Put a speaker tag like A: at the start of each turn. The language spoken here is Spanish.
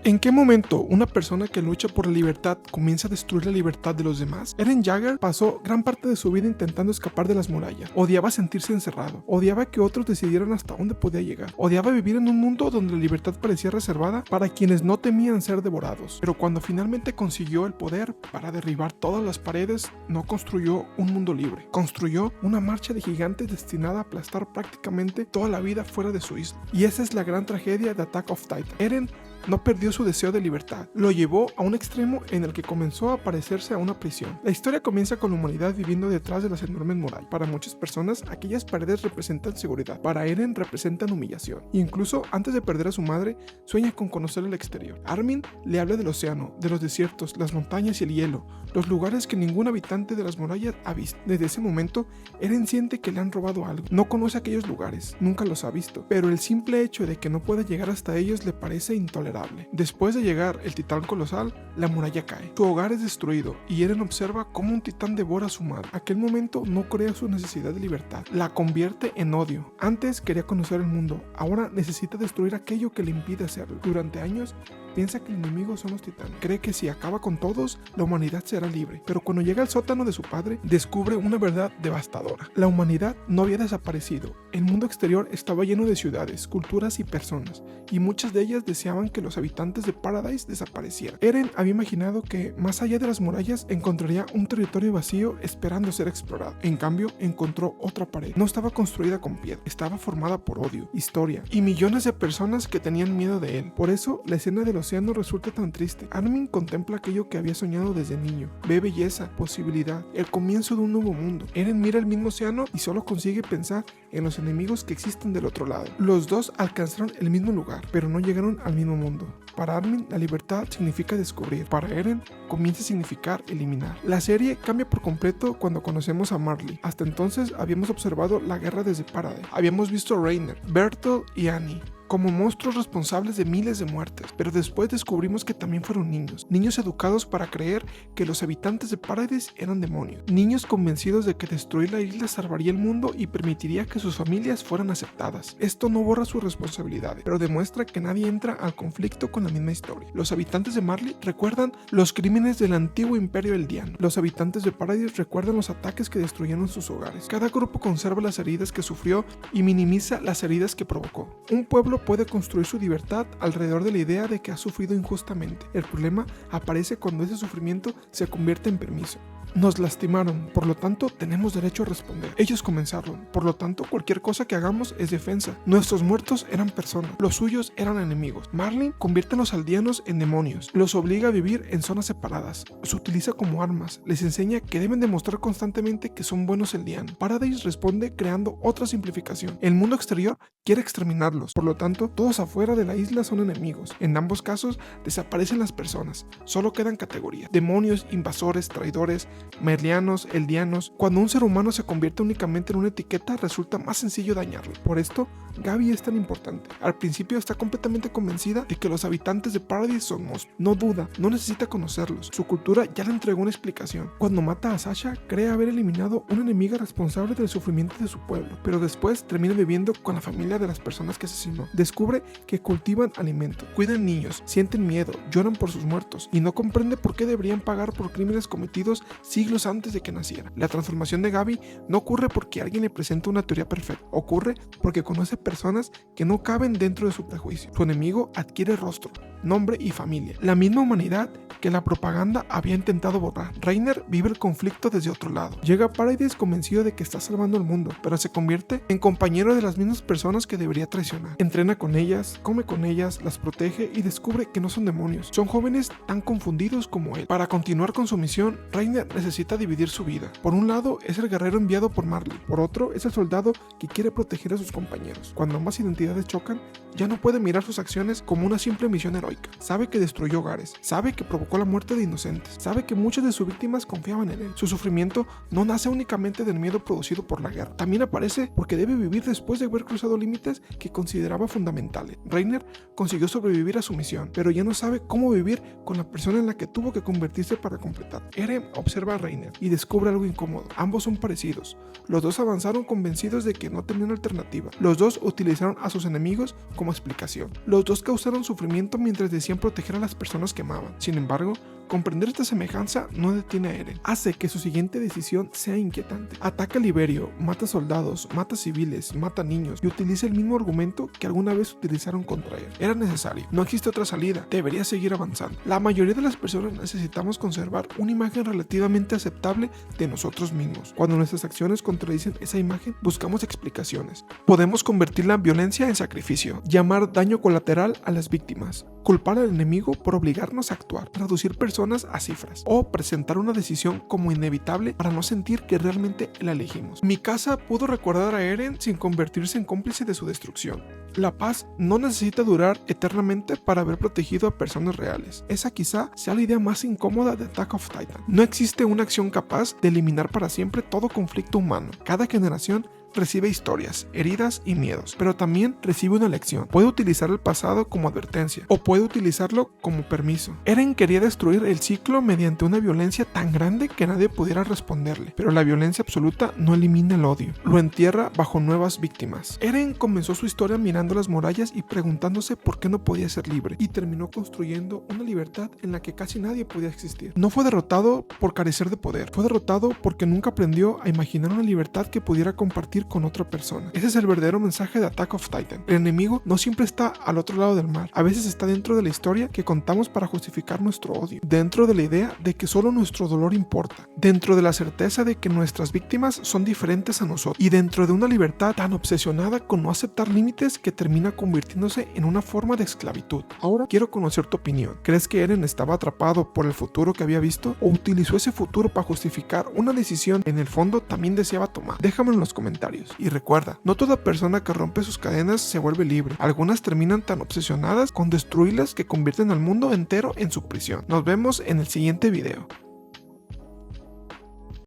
A: ¿En qué momento una persona que lucha por la libertad comienza a destruir la libertad de los demás? Eren Jaeger pasó gran parte de su vida intentando escapar de las murallas. Odiaba sentirse encerrado. Odiaba que otros decidieran hasta dónde podía llegar. Odiaba vivir en un mundo donde la libertad parecía reservada para quienes no temían ser devorados. Pero cuando finalmente consiguió el poder para derribar todas las paredes, no construyó un mundo libre. Construyó una marcha de gigantes destinada a aplastar prácticamente toda la vida fuera de su isla. Y esa es la gran tragedia de Attack of Titan. Eren no perdió su deseo de libertad, lo llevó a un extremo en el que comenzó a parecerse a una prisión. La historia comienza con la humanidad viviendo detrás de las enormes murallas. Para muchas personas, aquellas paredes representan seguridad. Para Eren representan humillación. Incluso antes de perder a su madre, sueña con conocer el exterior. Armin le habla del océano, de los desiertos, las montañas y el hielo, los lugares que ningún habitante de las murallas ha visto. Desde ese momento, Eren siente que le han robado algo. No conoce aquellos lugares, nunca los ha visto, pero el simple hecho de que no pueda llegar hasta ellos le parece intolerable. Después de llegar el titán colosal, la muralla cae. Su hogar es destruido y Eren observa cómo un titán devora a su madre. Aquel momento no crea su necesidad de libertad, la convierte en odio. Antes quería conocer el mundo, ahora necesita destruir aquello que le impide hacerlo. Durante años piensa que el enemigo son los titanes. Cree que si acaba con todos, la humanidad será libre. Pero cuando llega al sótano de su padre, descubre una verdad devastadora. La humanidad no había desaparecido. El mundo exterior estaba lleno de ciudades, culturas y personas, y muchas de ellas deseaban que los habitantes de Paradise desaparecieran. Eren había imaginado que, más allá de las murallas, encontraría un territorio vacío esperando ser explorado. En cambio, encontró otra pared. No estaba construida con piedra, estaba formada por odio, historia y millones de personas que tenían miedo de él. Por eso, la escena del océano resulta tan triste. Armin contempla aquello que había soñado desde niño. Ve belleza, posibilidad, el comienzo de un nuevo mundo. Eren mira el mismo océano y solo consigue pensar en los enemigos que existen del otro lado. Los dos alcanzaron el mismo lugar, pero no llegaron al mismo mundo. Para Armin, la libertad significa descubrir. Para Eren, comienza a significar eliminar. La serie cambia por completo cuando conocemos a Marley. Hasta entonces habíamos observado la guerra desde Paradise. Habíamos visto a Reiner, Bertolt y Annie como monstruos responsables de miles de muertes, pero después descubrimos que también fueron niños educados para creer que los habitantes de Paradise eran demonios, niños convencidos de que destruir la isla salvaría el mundo y permitiría que sus familias fueran aceptadas. Esto no borra sus responsabilidades, pero demuestra que nadie entra al conflicto con la misma historia. Los habitantes de Marley recuerdan los crímenes del antiguo imperio eldiano. Los habitantes de Paradise recuerdan los ataques que destruyeron sus hogares. Cada grupo conserva las heridas que sufrió y minimiza las heridas que provocó. Un pueblo puede construir su libertad alrededor de la idea de que ha sufrido injustamente. El problema aparece cuando ese sufrimiento se convierte en permiso. Nos lastimaron, por lo tanto tenemos derecho a responder. Ellos comenzaron, por lo tanto cualquier cosa que hagamos es defensa. Nuestros muertos eran personas, los suyos eran enemigos. Marley convierte a los aldeanos en demonios, los obliga a vivir en zonas separadas, los utiliza como armas, les enseña que deben demostrar constantemente que son buenos aldeanos. Paradise responde creando otra simplificación. El mundo exterior quiere exterminarlos, por lo tanto todos afuera de la isla son enemigos. En ambos casos desaparecen las personas, solo quedan categorías: demonios, invasores, traidores, merlianos, eldianos. Cuando un ser humano se convierte únicamente en una etiqueta, resulta más sencillo dañarlo. Por esto, Gabi es tan importante. Al principio está completamente convencida de que los habitantes de Paradise son monstruos. No duda, no necesita conocerlos. Su cultura ya le entregó una explicación. Cuando mata a Sasha, cree haber eliminado una enemiga responsable del sufrimiento de su pueblo, pero después termina viviendo con la familia de las personas que asesinó. Descubre que cultivan alimento, cuidan niños, sienten miedo, lloran por sus muertos y no comprende por qué deberían pagar por crímenes cometidos siglos antes de que naciera. La transformación de Gabi no ocurre porque alguien le presenta una teoría perfecta, ocurre porque conoce personas que no caben dentro de su prejuicio. Su enemigo adquiere rostro, nombre y familia, la misma humanidad que la propaganda había intentado borrar. Reiner vive el conflicto desde otro lado. Llega a Paradise convencido de que está salvando el mundo, pero se convierte en compañero de las mismas personas que debería traicionar. Entrena con ellas, come con ellas, las protege y descubre que no son demonios. Son jóvenes tan confundidos como él. Para continuar con su misión, Reiner necesita dividir su vida. Por un lado es el guerrero enviado por Marley, por otro es el soldado que quiere proteger a sus compañeros. Cuando ambas identidades chocan, ya no puede mirar sus acciones como una simple misión heroica. Sabe que destruyó hogares, sabe que provocó la muerte de inocentes, sabe que muchas de sus víctimas confiaban en él. Su sufrimiento no nace únicamente del miedo producido por la guerra, también aparece porque debe vivir después de haber cruzado límites que consideraba fundamentales. Reiner consiguió sobrevivir a su misión, pero ya no sabe cómo vivir con la persona en la que tuvo que convertirse para completar. Eren observa observa a Reiner y descubre algo incómodo. Ambos son parecidos. Los dos avanzaron convencidos de que no tenían alternativa. Los dos utilizaron a sus enemigos como explicación. Los dos causaron sufrimiento mientras decían proteger a las personas que amaban. Sin embargo, comprender esta semejanza no detiene a Eren. Hace que su siguiente decisión sea inquietante. Ataca a Liberio, mata soldados, mata civiles, mata niños y utiliza el mismo argumento que alguna vez utilizaron contra él. Era necesario. No existe otra salida. Debería seguir avanzando. La mayoría de las personas necesitamos conservar una imagen relativamente aceptable de nosotros mismos. Cuando nuestras acciones contradicen esa imagen, buscamos explicaciones. Podemos convertir la violencia en sacrificio, llamar daño colateral a las víctimas, culpar al enemigo por obligarnos a actuar, traducir personas a cifras o presentar una decisión como inevitable para no sentir que realmente la elegimos. Mikasa pudo recordar a Eren sin convertirse en cómplice de su destrucción. La paz no necesita durar eternamente para haber protegido a personas reales. Esa quizá sea la idea más incómoda de Attack of Titan. No existe una acción capaz de eliminar para siempre todo conflicto humano. Cada generación recibe historias, heridas y miedos, pero también recibe una lección. Puede utilizar el pasado como advertencia o puede utilizarlo como permiso. Eren quería destruir el ciclo mediante una violencia tan grande que nadie pudiera responderle, pero la violencia absoluta no elimina el odio, lo entierra bajo nuevas víctimas. Eren comenzó su historia mirando las murallas y preguntándose por qué no podía ser libre, y terminó construyendo una libertad en la que casi nadie podía existir. No fue derrotado por carecer de poder, fue derrotado porque nunca aprendió a imaginar una libertad que pudiera compartir con otra persona. Ese es el verdadero mensaje de Attack of Titan. El enemigo no siempre está al otro lado del mar, a veces está dentro de la historia que contamos para justificar nuestro odio, dentro de la idea de que solo nuestro dolor importa, dentro de la certeza de que nuestras víctimas son diferentes a nosotros y dentro de una libertad tan obsesionada con no aceptar límites que termina convirtiéndose en una forma de esclavitud. Ahora quiero conocer tu opinión. ¿Crees que Eren estaba atrapado por el futuro que había visto o utilizó ese futuro para justificar una decisión que en el fondo también deseaba tomar? Déjame en los comentarios. Y recuerda, no toda persona que rompe sus cadenas se vuelve libre. Algunas terminan tan obsesionadas con destruirlas que convierten al mundo entero en su prisión. Nos vemos en el siguiente video.